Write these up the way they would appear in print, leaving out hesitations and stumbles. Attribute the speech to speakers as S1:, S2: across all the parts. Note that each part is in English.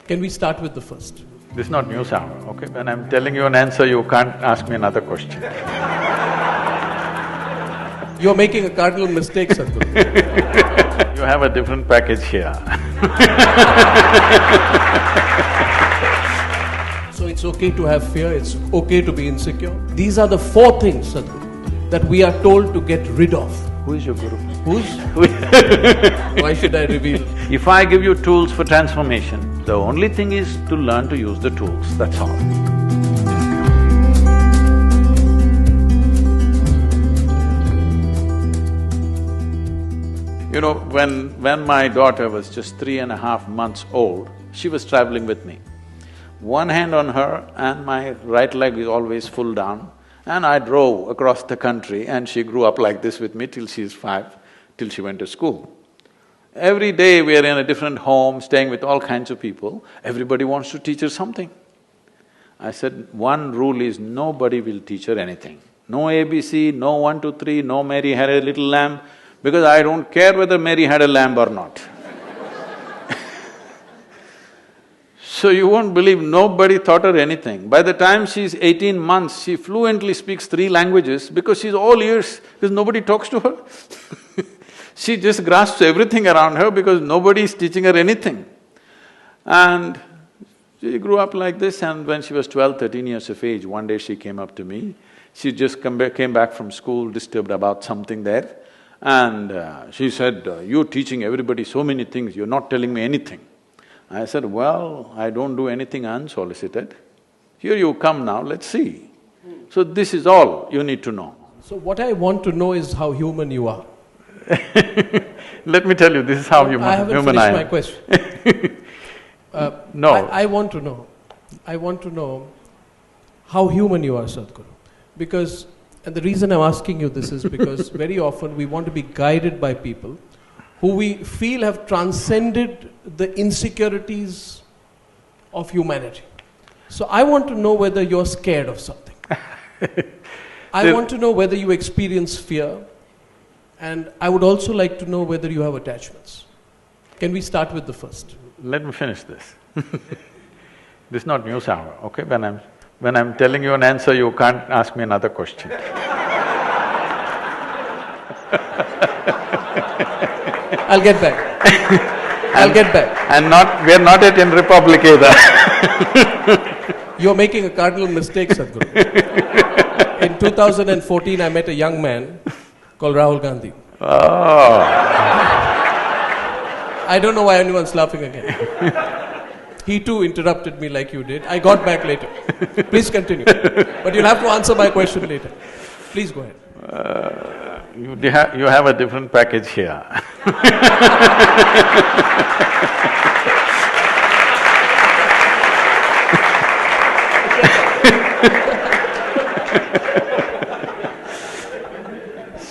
S1: Can we start with the first?
S2: This is not news hour, okay? When I'm telling you an answer, you can't ask me another question.
S1: You're making a cardinal mistake, Sadhguru.
S2: You have a different package here.
S1: So it's okay to have fear, it's okay to be insecure. These are the four things, Sadhguru, that we are told to get rid of.
S2: Who is your guru?
S1: Whose? Why should I reveal?
S2: If I give you tools for transformation, the only thing is to learn to use the tools, that's all. You know, when my daughter was just 3.5 months old, she was traveling with me. One hand on her and my right leg is always full down, and I drove across the country and she grew up like this with me till she's 5, till she went to school. Every day we are in a different home, staying with all kinds of people, everybody wants to teach her something. I said, one rule is nobody will teach her anything. No ABC, no 1, 2, 3, no Mary had a little lamb, because I don't care whether Mary had a lamb or not. So you won't believe, nobody taught her anything. By the time she's 18 months, she fluently speaks 3 languages because she's all ears, because nobody talks to her. She just grasps everything around her because nobody is teaching her anything. And she grew up like this, and when she was 12, 13 years of age, one day she came up to me. She just came back from school, disturbed about something there. And she said, you're teaching everybody so many things, you're not telling me anything. I said, well, I don't do anything unsolicited. Here you come now, let's see. So this is all you need to know.
S1: So what I want to know is how human you are.
S2: Let me tell you, this is how human I am.
S1: I haven't finished my question.
S2: No.
S1: I want to know how human you are, Sadhguru. Because, and the reason I'm asking you this is because very often we want to be guided by people who we feel have transcended the insecurities of humanity. So I want to know whether you're scared of something. I want to know whether you experience fear, and I would also like to know whether you have attachments. Can we start with the first?
S2: Let me finish this. This is not news hour, okay? When I'm telling you an answer, you can't ask me another question.
S1: I'll get back. I'll get back.
S2: And we're not yet in Republic either.
S1: You're making a cardinal mistake, Sadhguru. In 2014, I met a young man called Rahul Gandhi.
S2: Oh.
S1: I don't know why anyone's laughing again. He too interrupted me like you did. I got back later. Please continue. But you'll have to answer my question later. Please go ahead.
S2: You have a different package here.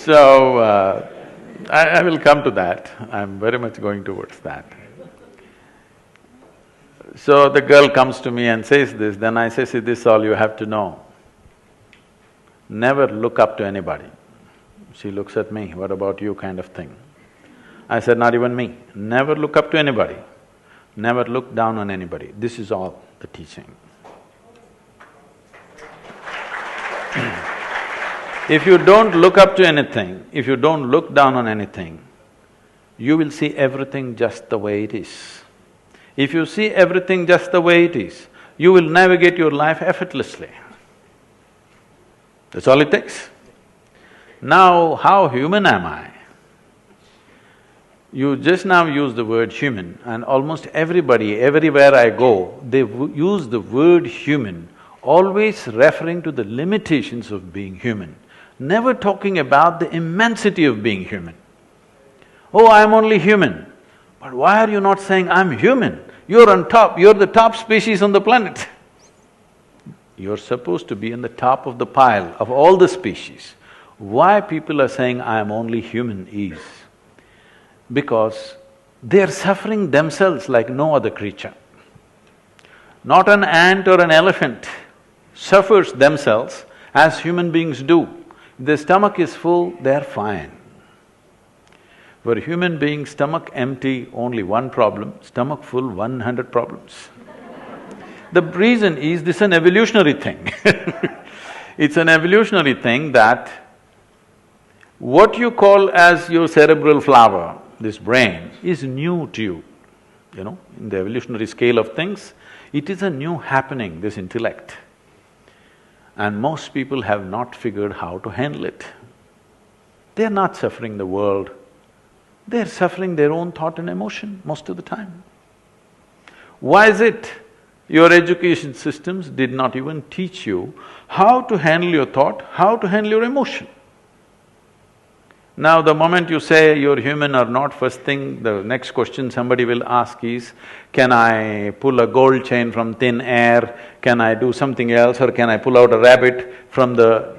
S2: So, I will come to that. I'm very much going towards that. So the girl comes to me and says this, then I say, see, this is all you have to know. Never look up to anybody. She looks at me, what about you, kind of thing. I said, not even me. Never look up to anybody. Never look down on anybody. This is all the teaching. If you don't look up to anything, if you don't look down on anything, you will see everything just the way it is. If you see everything just the way it is, you will navigate your life effortlessly. That's all it takes. Now, how human am I? You just now use the word human, and almost everybody, everywhere I go, they use the word human, always referring to the limitations of being human, never talking about the immensity of being human. Oh, I'm only human. But why are you not saying, I'm human? You're on top, you're the top species on the planet. You're supposed to be on the top of the pile of all the species. Why people are saying, I'm only human is because they're suffering themselves like no other creature. Not an ant or an elephant suffers themselves as human beings do. If their stomach is full, they're fine. For a human being, stomach empty, only one problem, stomach full, 100 problems. The reason is this is an evolutionary thing. It's an evolutionary thing that what you call as your cerebral flower, this brain, is new to you. You know, in the evolutionary scale of things, it is a new happening, this intellect. And most people have not figured how to handle it. They're not suffering the world, they're suffering their own thought and emotion most of the time. Why is it? Your education systems did not even teach you how to handle your thought, how to handle your emotion. Now, the moment you say you're human or not, first thing, the next question somebody will ask is, can I pull a gold chain from thin air? Can I do something else? Or can I pull out a rabbit from the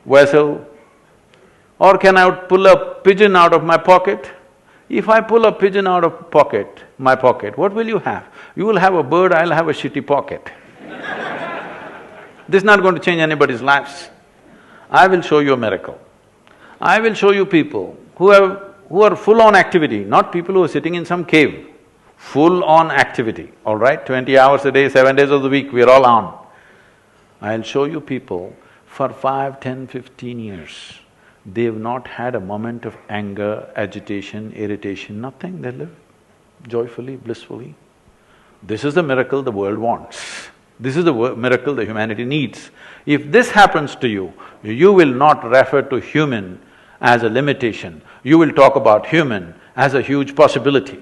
S2: vessel? Or can I pull a pigeon out of my pocket? If I pull a pigeon out of my pocket, what will you have? You will have a bird, I'll have a shitty pocket. This is not going to change anybody's lives. I will show you a miracle. I will show you people who are full-on activity, not people who are sitting in some cave. Full-on activity, all right? 20 hours a day, 7 days of the week, we're all on. I'll show you people for 5, 10, 15 years. They've not had a moment of anger, agitation, irritation, nothing. They live joyfully, blissfully. This is the miracle the world wants. This is the miracle the humanity needs. If this happens to you, you will not refer to human as a limitation. You will talk about human as a huge possibility.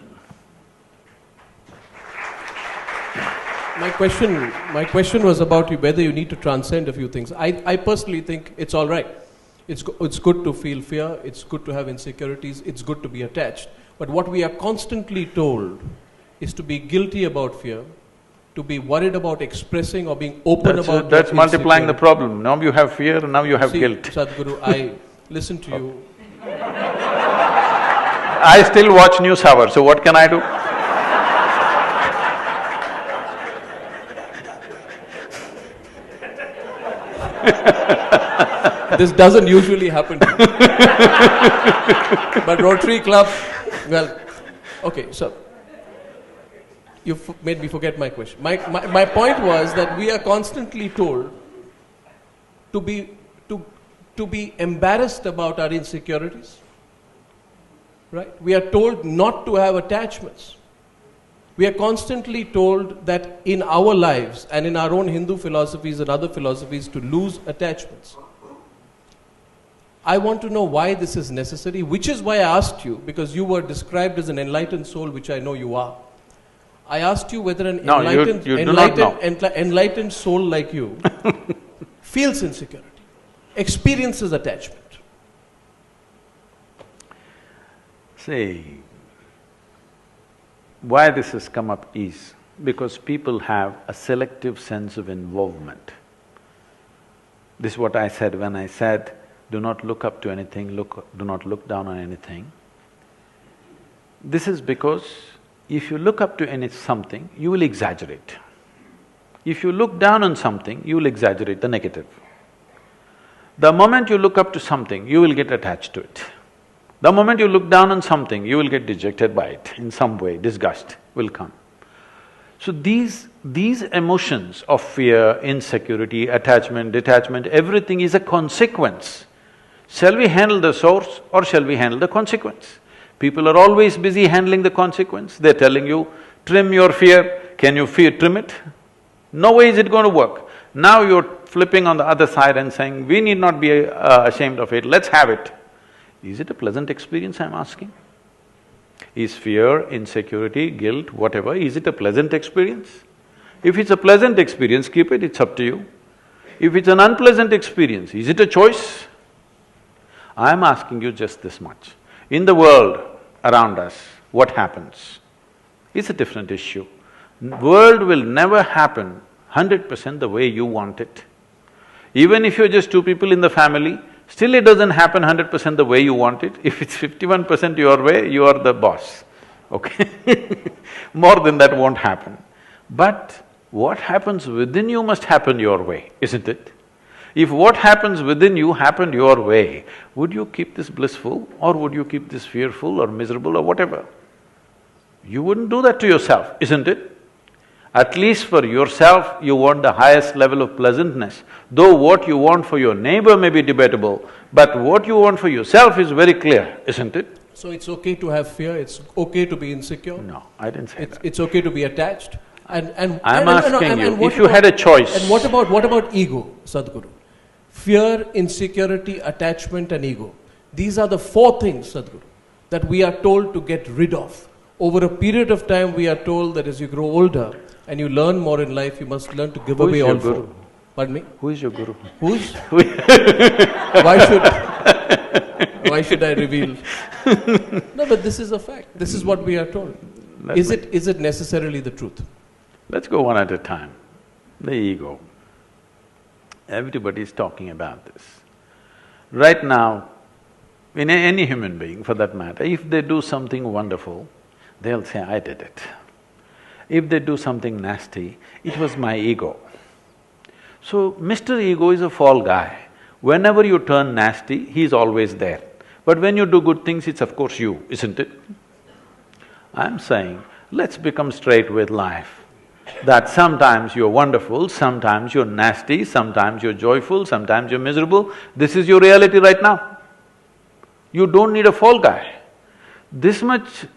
S1: My question was about whether you need to transcend a few things. I personally think it's all right. It's good to feel fear, it's good to have insecurities, it's good to be attached. But what we are constantly told is to be guilty about fear, to be worried about expressing or being open about…
S2: That's multiplying the problem. Now you have fear and now you have guilt.
S1: Sadhguru, I listen to you.
S2: I still watch News Hour, so what can I do?
S1: This doesn't usually happen to me. But Rotary Club, well, okay, so you made me forget my question. My point was that we are constantly told to be embarrassed about our insecurities, right? We are told not to have attachments. We are constantly told that in our lives and in our own Hindu philosophies and other philosophies to lose attachments. I want to know why this is necessary, which is why I asked you, because you were described as an enlightened soul, which I know you are. I asked you whether an enlightened soul like you feels insecurity, experiences attachment.
S2: See, why this has come up is because people have a selective sense of involvement. This is what I said when I said, do not look up to anything, do not look down on anything. This is because if you look up to something, you will exaggerate. If you look down on something, you will exaggerate the negative. The moment you look up to something, you will get attached to it. The moment you look down on something, you will get dejected by it in some way, disgust will come. So these emotions of fear, insecurity, attachment, detachment, everything is a consequence. Shall we handle the source or shall we handle the consequence? People are always busy handling the consequence. They're telling you, trim your fear. Can you trim it? No way is it going to work. Now you're flipping on the other side and saying, we need not be ashamed of it, let's have it. Is it a pleasant experience, I'm asking? Is fear, insecurity, guilt, whatever, is it a pleasant experience? If it's a pleasant experience, keep it, it's up to you. If it's an unpleasant experience, is it a choice? I'm asking you just this much. In the world around us, what happens? It's a different issue. World will never happen 100% the way you want it. Even if you're just two people in the family, still it doesn't happen 100% the way you want it. If it's 51% your way, you are the boss, okay? More than that won't happen. But what happens within you must happen your way, isn't it? If what happens within you happened your way, would you keep this blissful or would you keep this fearful or miserable or whatever? You wouldn't do that to yourself, isn't it? At least for yourself, you want the highest level of pleasantness. Though what you want for your neighbor may be debatable, but what you want for yourself is very clear, isn't it?
S1: So it's okay to have fear, it's okay to be insecure?
S2: No, I didn't say that.
S1: It's okay to be attached?
S2: I'm asking you, if you had a choice…
S1: And what about ego, Sadhguru? Fear, insecurity, attachment and ego. These are the four things, Sadhguru, that we are told to get rid of. Over a period of time, we are told that as you grow older and you learn more in life, you must learn to give away all four. Pardon me?
S2: Who is your guru?
S1: Who's? Why should I reveal? No, but this is a fact. This is what we are told. Is it necessarily the truth?
S2: Let's go one at a time. The ego. Everybody is talking about this. Right now, in any human being for that matter, if they do something wonderful, they'll say, I did it. If they do something nasty, it was my ego. So, Mr. Ego is a fall guy. Whenever you turn nasty, he's always there. But when you do good things, it's of course you, isn't it? I'm saying, let's become straight with life. That sometimes you're wonderful, sometimes you're nasty, sometimes you're joyful, sometimes you're miserable. This is your reality right now. You don't need a fall guy. This much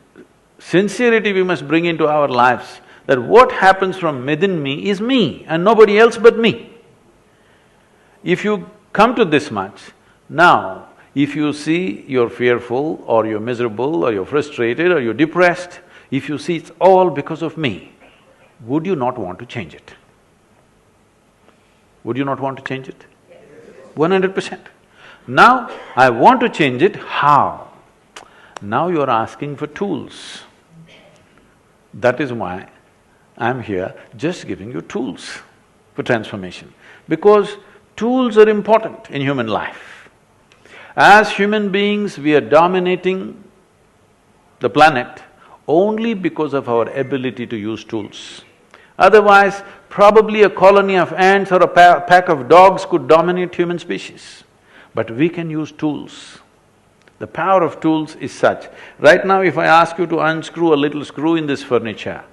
S2: sincerity we must bring into our lives, that what happens from within me is me and nobody else but me. If you come to this much, now if you see you're fearful or you're miserable or you're frustrated or you're depressed, if you see it's all because of me, would you not want to change it? Would you not want to change it? 100%. Now, I want to change it, how? Now you're asking for tools. That is why I'm here just giving you tools for transformation. Because tools are important in human life. As human beings, we are dominating the planet only because of our ability to use tools. Otherwise, probably a colony of ants or a pack of dogs could dominate human species. But we can use tools. The power of tools is such. Right now, if I ask you to unscrew a little screw in this furniture,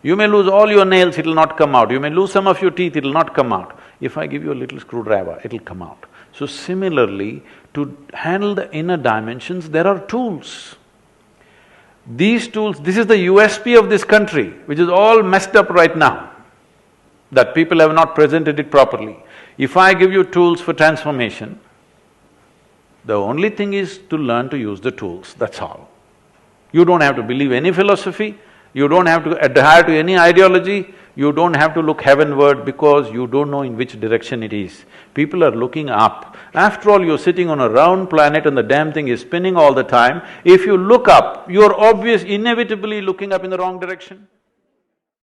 S2: you may lose all your nails, it'll not come out. You may lose some of your teeth, it'll not come out. If I give you a little screwdriver, it'll come out. So similarly, to handle the inner dimensions, there are tools. These tools… this is the USP of this country, which is all messed up right now, that people have not presented it properly. If I give you tools for transformation, the only thing is to learn to use the tools, that's all. You don't have to believe any philosophy, you don't have to adhere to any ideology, you don't have to look heavenward because you don't know in which direction it is. People are looking up. After all, you're sitting on a round planet and the damn thing is spinning all the time. If you look up, you're inevitably looking up in the wrong direction.